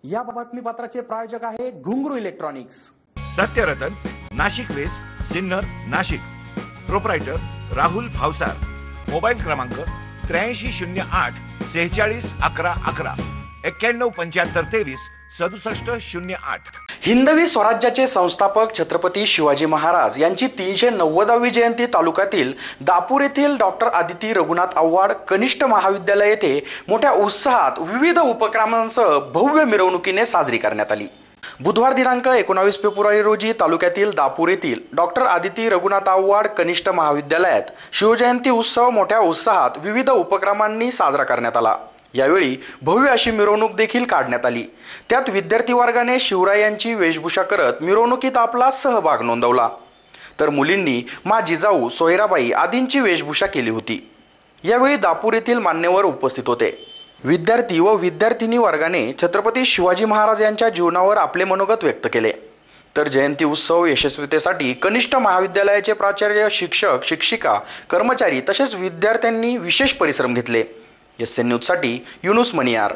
या बातमीपत्राचे प्रायोजक आहे Ghungroo electronics. Satyaratan, Nashik west, Sinnar, Nashik. Proprietor Rahul Bhavsar. Mobile क्रमांक 8308 46 11 11 91 75 23 67 08. हिंदवी स्वराज्याचे संस्थापक छत्रपती शिवाजी महाराज यांची 390वी जयंती तालुक्यातील दापूर येथील डॉक्टर आदिती रघुनाथ आव्हाड कनिष्ठ महाविद्यालय येथे मोठ्या उत्साहात विविध उपक्रमांसह भव्य मिरवणुकीने साजरी करण्यात आली. बुधवार दिनांक 19 फेब्रुवारी रोजी तालुक्यातील दापूर येथील डॉक्टर आदिती रघुनाथ आव्हाड कनिष्ठ महाविद्यालयात शिवजयंती उत्सव मोठ्या उत्साहात विविध उपक्रमांनी साजरा करण्यात आला. यावेळी भव्य अशी मिरवणूक देखील काढण्यात आली. त्यात विद्यार्थी वर्गाने शिवरायांची वेशभूषा करत मिरवणुकीत आपला सहभाग नोंदवला, तर मुलींनी मा जिजाऊ, सोयराबाई आदींची वेशभूषा केली होती. यावेळी दापूर येथील मान्यवर उपस्थित होते. विद्यार्थी व विद्यार्थिनी वर्गाने छत्रपती शिवाजी महाराज यांच्या जीवनावर आपले मनोगत व्यक्त केले. तर जयंती उत्सव यशस्वीतेसाठी कनिष्ठ महाविद्यालयाचे प्राचार्य, शिक्षक, शिक्षिका, कर्मचारी तसेच विद्यार्थ्यांनी विशेष परिश्रम घेतले. एसएन न्यूज साठी युनुस मनियार.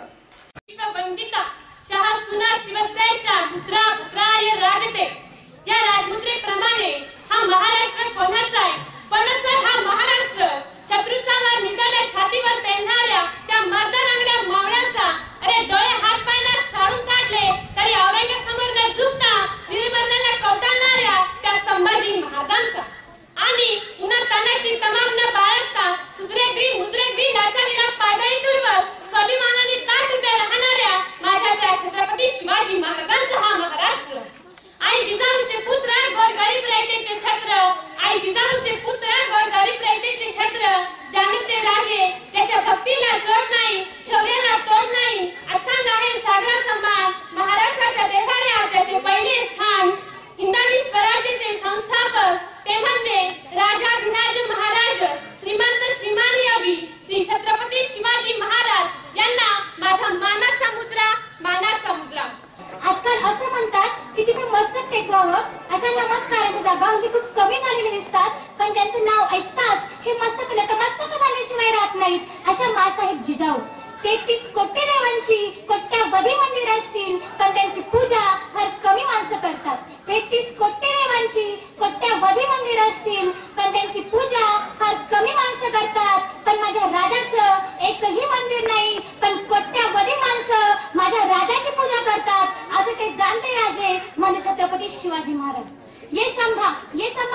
या राजमुद्रेप्रमाणे हा महाराष्ट्र कोणाचा आहे? कोणाचा हा महाराष्ट्र? शत्रूचा वार निघाल्या छातीवर पेलणाऱ्या त्या मर्दानांगल्या मावळ्यांचा. अरे डोळे हात पायला साडून काढले तरी औरंगजेबासमोर न झुकता निर्मरणाला कवटाळणाऱ्या त्या संभाजी महाराजांचा. आणि उन्हा तानाची तमाम न बाळगता मुद्रेग्री लाचारीला पायदळी तुडवत स्वाभिमानाने काठ उभ्या राहणाऱ्या माझ्या त्या छत्रपती शिवाजी महाराजांचा हा महाराष्ट्र. आई जिजाऊचे पुत्र गोरगरीब रयतेचे छत्र. आई जिजाऊचे पुत्र गोरगरीब रयतेचे छत्र. जाणते राजे त्याच्या भक्तीला जोड नाही, शौर्याला तोड नाही. अथांग आहे सागराचा मान, महाराष्ट्राच्या देव्हाऱ्या त्याचे पहिले स्थान. हिंदवी स्वराज्याचे संस्थापक ते म्हणजे राजाधिराज महाराज श्रीमंत श्रीमानी अभि श्री छत्रपती शिवाजी महाराज यांना माझा मानाचा मुजरा, मानाचा मुजरा. आजकाल असं म्हणतात की जिथे मस्तक टेकवावं अशा नमस्काराच्या जागा म्हणजे खूप कमी झालेले दिसतात, पण त्यांचं नाव ऐकताच हे मस्तक नतमस्तक झाल्याशिवाय राहत नाहीत. अशा मासाहेब जिजाऊ 33 कोटी देवांची कोट्यावधी मंदिर असतील, पण त्यांची पूजा फार कमी माणसं करतात. 33 कोटी देवांची कोट्यावधी मंदिर असतील, पण त्यांची पूजा फार कमी माणसं करतात. पण माझ्या राजाचं एकही मंदिर नाही, पण कोट्यावधी माणसं माझ्या राजाची पूजा करतात. असं ते जाणते राजे म्हणजे छत्रपती शिवाजी महाराज. ये संभा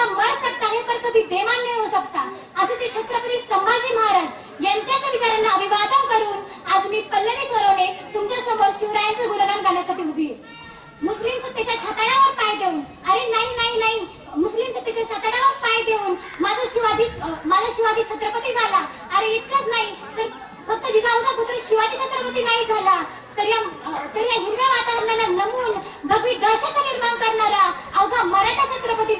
मर सकता है पर कभी बेमान नहीं हो सकता, असं ते छत्रपती संभाजी महाराज यांच्याच विचारांना अभिवादन करून आज मी पल्लवी स्वराने तुमच्या समोर शिवरायांचं गुणगान गाण्यासाठी उभी आहे. मुस्लिम सत्तेच्या छाताडावर पाय देऊन, अरे नाही, मुस्लिम सत्तेच्या छाताडावर पाय देऊन माझा शिवाजी छत्रपती झाला. अरे इतकंच नाही तर फक्त जिजाऊचा पुत्र शिवाजी छत्रपती नाही झाला, तर या हिरव्या वातावरणाला नमून भगवी दहशत निर्माण करणारा अवघा मराठा छत्रपती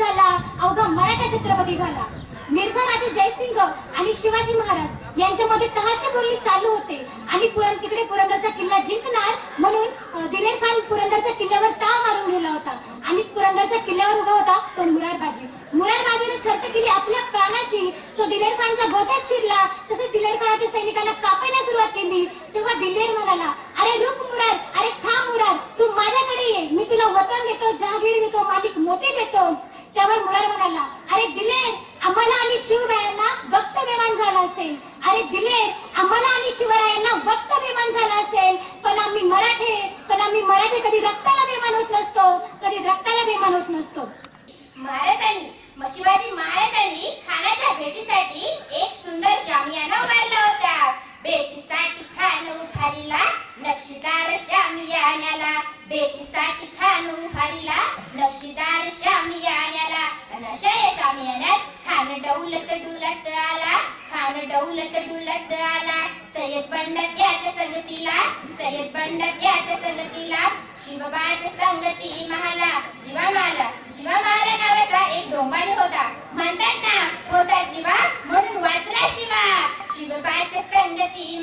झाला. मिर्झा राजे जयसिंग आणि शिवाजी महाराज यांच्यामध्ये तहाची बोलणी चालू होते आणि तिकडे पुरंदरचा किल्ला जिंकणार म्हणून दिलेर खान पुरंदरच्या किल्ल्यावर ताव मारून गेला होता आणि पुरंदरच्या किल्ल्यावर उभा होता तो मुरारबाजीने शर्त केली आपल्या प्राणाची. तो दिलेर खानच्या गोठ्यात शिरला. तसे दिलेर खानाच्या सैनिकांना कापायला सुरुवात केली. तेव्हा दिलेर म्हणाला, अरे रुक मुरार, अरे थांब मुरार, तू माझ्याकडे ये, मी तुला वतन देतो, जहागीर देतो, मालिक मोती देतो. त्यावर मुरार म्हणाला, अरे दिलेर, आम्हाला आणि शिवरायांना वक्त बेमान झाला असेल. अरे दिलेर, आम्हाला आणि शिवरायांना वक्त बेमान झाला असेल, पण आम्ही मराठे कधी रक्ताला बेमान होत नसतो. शिवाजी महाराजांनी खानाच्या भेटीसाठी एक सुंदर शामियाना उभारला होता. भेटीसाठी छान उभारीला नक्षीदार शामियान्याला, भेटीसाठी छान उभारीला नक्षीदार शामियान्याला. नशय शामियान्यात खान डौलत डुलत आला. सय्यद बंडत याच्या संगतीला शिवबाच्या संगती महाला. जीवा माला नावाचा एक डोंबाणी होता. म्हणतात ना, होता जीवा म्हणून वाचला शिवा. शिवबाच्या संगती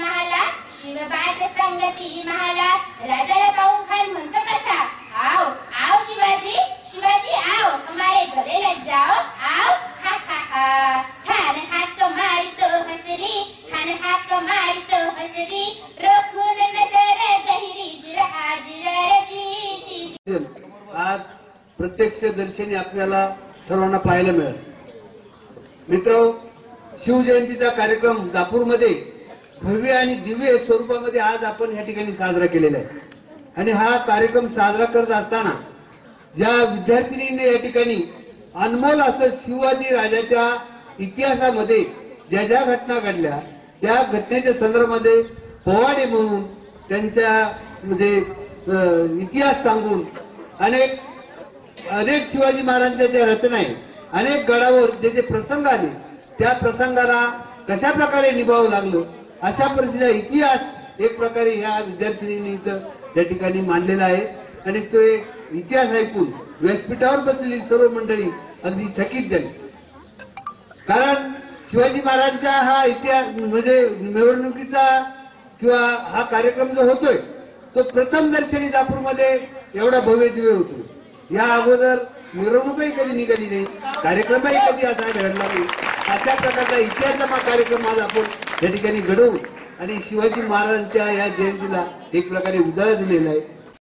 महाला. राजाला पाहून खान म्हणतो कसा, आओ शिवाजी आओ, हमारे गले लग जाओ, आओ. हा हा हा. खान हाक मारितो हसरी, रोखून नजर गहिरी, जिरहा आज प्रत्यक्ष दर्शनी आपल्याला सर्वांना पाहायला मिळालं. मित्र, शिवजयंतीचा कार्यक्रम दापूरमध्ये भव्य आणि दिव्य स्वरूपामध्ये आज आपण या ठिकाणी साजरा केलेला आहे. आणि हा कार्यक्रम साजरा करत असताना ज्या विद्यार्थिनींनी या ठिकाणी अनमोल असं शिवाजी राजाच्या इतिहासामध्ये ज्या ज्या घटना घडल्या त्या घटनेच्या संदर्भामध्ये पोवाडे म्हणून त्यांच्या म्हणजे इतिहास सांगून अनेक शिवाजी महाराजांच्या ज्या रचना आहेत, अनेक गडावर जे जे प्रसंग आले त्या प्रसंगाला कशा प्रकारे निभावं लागलं अशा परिस्थितीचा इतिहास एक प्रकारे ह्या विद्यार्थिनींनी त्या ठिकाणी मांडलेला आहे. आणि तो इतिहास ऐकून व्यासपीठावर बसलेली सर्व मंडळी अगदी थकीत झाली. कारण शिवाजी महाराजांचा हा इतिहास म्हणजे मिरवणुकीचा किंवा हा कार्यक्रम जो होतोय तो प्रथम दर्शनी दापूरमध्ये एवढा भव्य दिव्य होतो. या अगोदर मिरवणूकही कधी निघाली नाही, कार्यक्रमही कधी असा घडला नाही. अशा प्रकारचा इतिहासाचा कार्यक्रम आज आपण या ठिकाणी घडवून आणि शिवाजी महाराजांच्या या जयंतीला एक प्रकारे उजाळा दिलेला आहे.